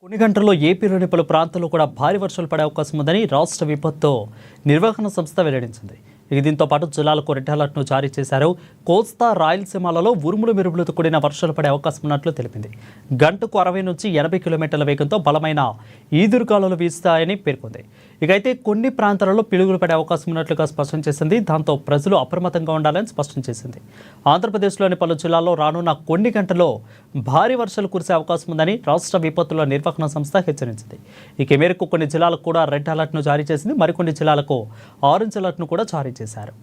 కొన్ని గంటల్లో ఏపీలోని పలు ప్రాంతాల్లో కూడా భారీ వర్షాలు పడే అవకాశం ఉందని రాష్ట్ర విపత్తు నిర్వహణ సంస్థ వెల్లడించింది. దీంతో పాటు జిల్లాలకు రెడ్ అలర్ట్ను జారీ చేశారు. కోస్తా రాయలసీమలలో ఉరుములు మెరుపులతో కూడిన వర్షాలు పడే అవకాశం ఉన్నట్లు తెలిపింది. గంటకు 60 నుంచి 80 కిలోమీటర్ల వేగంతో బలమైన ఈదురుగాలులు వీస్తాయని పేర్కొంది. ఇకైతే కొన్ని ప్రాంతాలలో పిడుగులు పడే అవకాశం ఉన్నట్లుగా స్పష్టం చేసింది. దాంతో ప్రజలు అప్రమత్తంగా ఉండాలని స్పష్టం చేసింది. ఆంధ్రప్రదేశ్లోని పలు జిల్లాల్లో రానున్న కొన్ని గంటల్లో భారీ వర్షాలు కురిసే అవకాశం ఉందని రాష్ట్ర విపత్తుల నిర్వహణ సంస్థ హెచ్చరించింది. ఈ మేరకు కొన్ని జిల్లాలకు కూడా రెడ్ అలర్ట్ను జారీ చేసింది. మరికొన్ని జిల్లాలకు ఆరెంజ్ అలర్ట్ను కూడా జారీ చేశారు.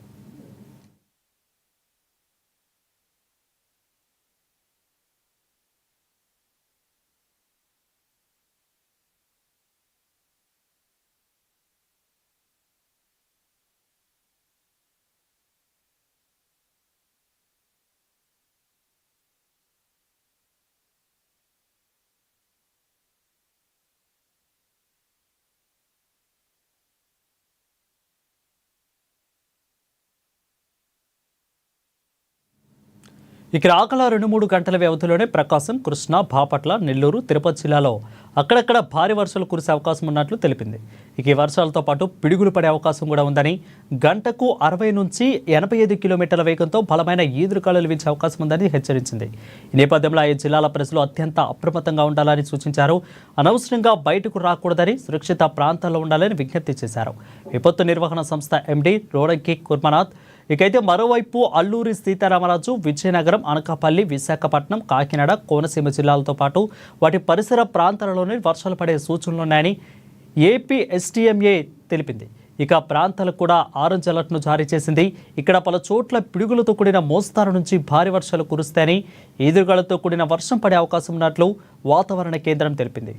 ఇక రాగల 2-3 గంటల వ్యవధిలోనే ప్రకాశం, కృష్ణా, బాపట్ల, నెల్లూరు, తిరుపతి జిల్లాలో అక్కడక్కడ భారీ వర్షాలు కురిసే అవకాశం ఉన్నట్లు తెలిపింది. ఇక ఈ వర్షాలతో పాటు పిడుగులు పడే అవకాశం కూడా ఉందని, గంటకు 60 నుంచి 85 కిలోమీటర్ల వేగంతో బలమైన ఈదురుగాలులు వీచే అవకాశం ఉందని హెచ్చరించింది. ఈ నేపథ్యంలో ఆయా జిల్లాల ప్రజలు అత్యంత అప్రమత్తంగా ఉండాలని సూచించారు. అనవసరంగా బయటకు రాకూడదని, సురక్షిత ప్రాంతాల్లో ఉండాలని విజ్ఞప్తి చేశారు. విపత్తు నిర్వహణ సంస్థ ఎండీ రోడంకి కుర్మనాథ్. ఇకైతే మరోవైపు అల్లూరి సీతారామరాజు, విజయనగరం, అనకాపల్లి, విశాఖపట్నం, కాకినాడ, కోనసీమ జిల్లాలతో పాటు వాటి పరిసర ప్రాంతాలలోనే వర్షాలు పడే సూచనలున్నాయని ఏపీ ఎస్టీఎంఏ తెలిపింది. ఇక ప్రాంతాలకు కూడా ఆరెంజ్ అలర్ట్ను జారీ చేసింది. ఇక్కడ పలు చోట్ల పిడుగులతో కూడిన మోస్తారు నుంచి భారీ వర్షాలు కురుస్తాయని, ఈదురుగాలతో కూడిన వర్షం పడే అవకాశం ఉన్నట్లు వాతావరణ కేంద్రం తెలిపింది.